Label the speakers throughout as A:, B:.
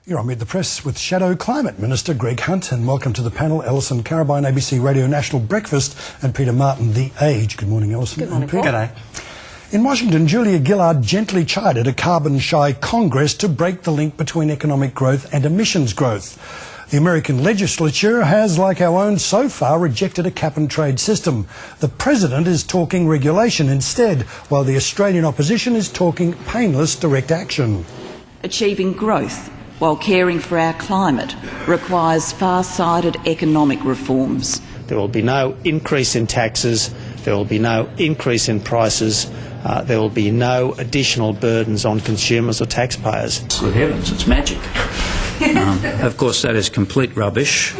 A: You're on Meet the Press with Shadow Climate Minister Greg Hunt, and welcome to the panel, Alison Carabine, ABC Radio National Breakfast, and Peter Martin, The Age. Good morning, Alison.
B: Good morning, Paul.
A: G'day. In Washington, Julia Gillard gently chided a carbon-shy Congress to break the link between economic growth and emissions growth. The American legislature has, like our own, so far rejected a cap-and-trade system. The President is talking regulation instead, while the Australian opposition is talking painless direct action.
C: Achieving growth while caring for our climate requires far-sighted economic reforms.
D: There will be no increase in taxes, there will be no increase in prices, there will be no additional burdens on consumers or taxpayers.
E: Good heavens, it's magic. Of course, that is complete rubbish.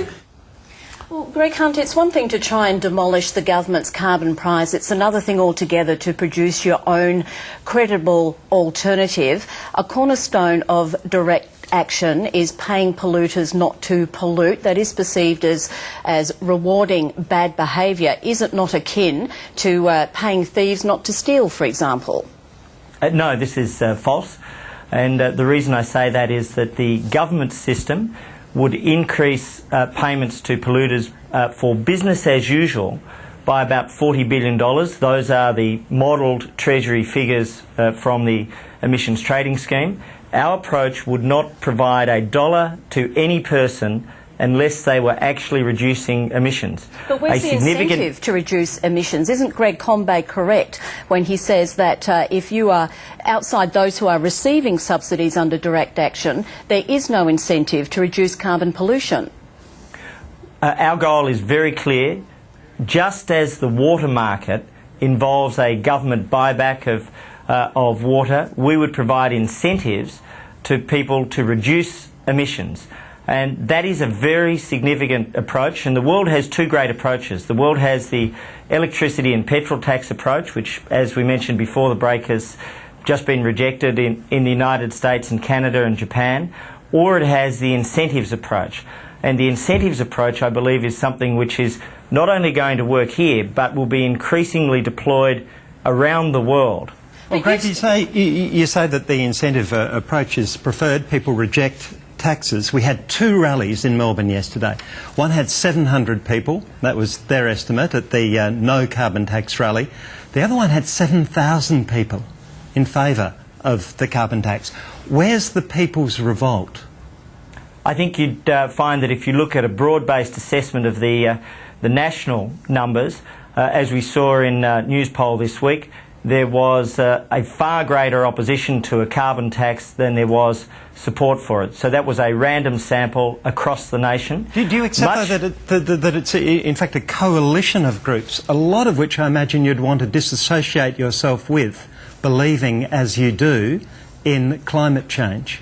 B: Well, Greg Hunt, it's one thing to try and demolish the government's carbon price. It's another thing altogether to produce your own credible alternative. A cornerstone of direct action is paying polluters not to pollute. That is perceived as rewarding bad behaviour. Is it not akin to paying thieves not to steal, for example?
F: No, this is false. And the reason I say that is that the government system would increase payments to polluters for business as usual by about $40 billion. Those are the modelled Treasury figures from the emissions trading scheme. Our approach would not provide a dollar to any person unless they were actually reducing emissions.
B: But where's the incentive to reduce emissions? Isn't Greg Combet correct when he says that if you are outside those who are receiving subsidies under direct action, there is no incentive to reduce carbon pollution?
F: Our goal is very clear. Just as the water market involves a government buyback of water, we would provide incentives to people to reduce emissions. And that is a very significant approach, and the world has two great approaches. The world has the electricity and petrol tax approach, which, as we mentioned before the break, has just been rejected in the United States and Canada and Japan, or it has the incentives approach. And the incentives approach, I believe, is something which is not only going to work here, but will be increasingly deployed around the world.
G: Well, Greg, you say that the incentive approach is preferred. People reject taxes. We had two rallies in Melbourne yesterday. One had 700 people, that was their estimate, at the no carbon tax rally. The other one had 7,000 people in favour of the carbon tax. Where's the people's revolt?
F: I think you'd find that if you look at a broad-based assessment of the national numbers, as we saw in Newspoll this week, there was a far greater opposition to a carbon tax than there was support for it. So that was a random sample across the nation.
G: Do you accept that it's in fact a coalition of groups, a lot of which I imagine you'd want to disassociate yourself with, believing as you do in climate change?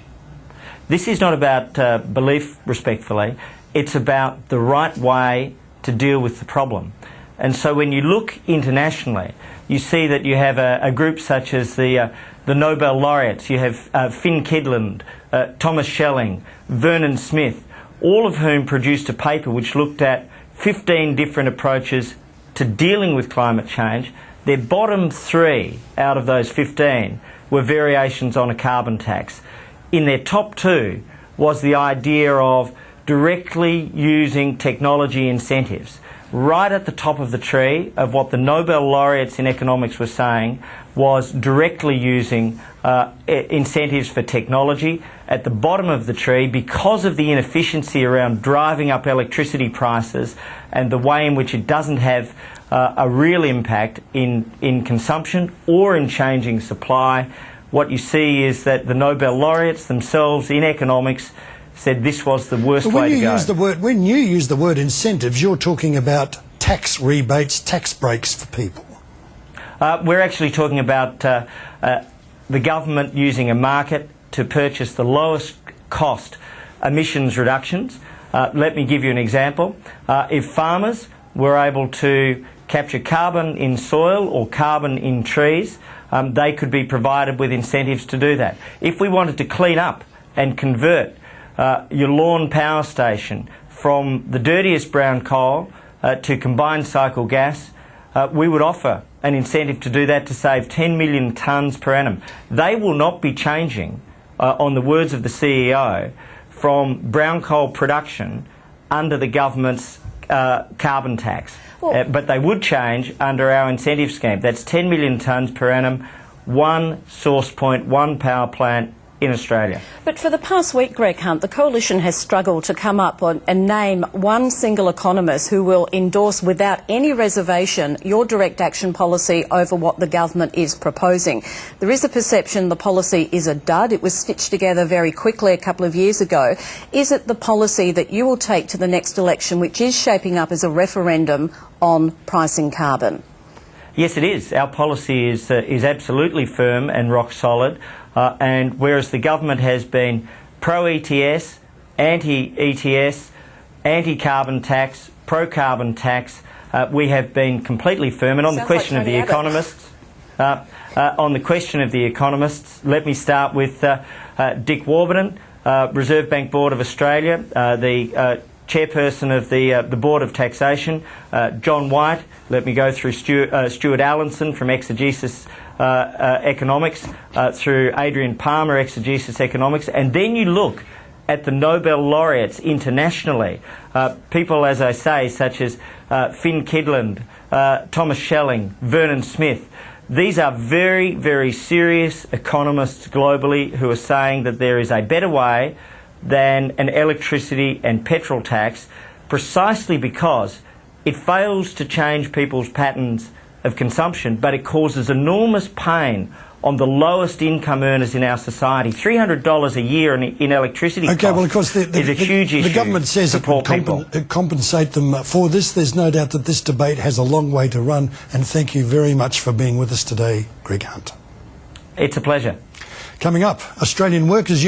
F: This is not about belief, respectfully. It's about the right way to deal with the problem. And so when you look internationally, you see that you have a group such as the Nobel laureates. You have Finn Kydland, Thomas Schelling, Vernon Smith, all of whom produced a paper which looked at 15 different approaches to dealing with climate change. Their bottom three out of those 15 were variations on a carbon tax. In their top two was the idea of directly using technology incentives. Right at the top of the tree of what the Nobel laureates in economics were saying was directly using incentives for technology. At the bottom of the tree, because of the inefficiency around driving up electricity prices and the way in which it doesn't have a real impact in consumption or in changing supply, what you see is that the Nobel laureates themselves in economics said this was the worst way to go.
A: When you use the word incentives, you're talking about tax rebates, tax breaks for people.
F: We're actually talking about the government using a market to purchase the lowest cost emissions reductions. Let me give you an example. If farmers were able to capture carbon in soil or carbon in trees, they could be provided with incentives to do that. If we wanted to clean up and convert your lawn power station from the dirtiest brown coal to combined cycle gas, we would offer an incentive to do that to save 10 million tonnes per annum. They will not be changing, on the words of the CEO, from brown coal production under the government's carbon tax. But they would change under our incentive scheme. That's 10 million tonnes per annum, one source point, one power plant in Australia.
B: But for the past week, Greg Hunt, the Coalition has struggled to come up and name one single economist who will endorse without any reservation your direct action policy over what the government is proposing. There is a perception the policy is a dud. It was stitched together very quickly a couple of years ago. Is it the policy that you will take to the next election, which is shaping up as a referendum on pricing carbon?
F: Yes, it is. Our policy is absolutely firm and rock solid. And whereas the government has been pro-ETS, anti-ETS, anti-carbon tax, pro-carbon tax, we have been completely firm. And on the question of the economists, let me start with Dick Warburton, Reserve Bank Board of Australia, the chairperson of the Board of Taxation, John White. Let me go through Stuart Allenson from Exegesis Economics, through Adrian Palmer, Exegesis Economics, and then you look at the Nobel laureates internationally, people, as I say, such as Finn Kydland, Thomas Schelling, Vernon Smith. These are very, very serious economists globally who are saying that there is a better way than an electricity and petrol tax, precisely because it fails to change people's patterns of consumption, but it causes enormous pain on the lowest income earners in our society. $300 a year in electricity costs
A: well, of course,
F: is a huge issue.
A: The government says it will compensate them for this. There's no doubt that this debate has a long way to run, and thank you very much for being with us today, Greg Hunt.
F: It's a pleasure.
A: Coming up, Australian Workers' Union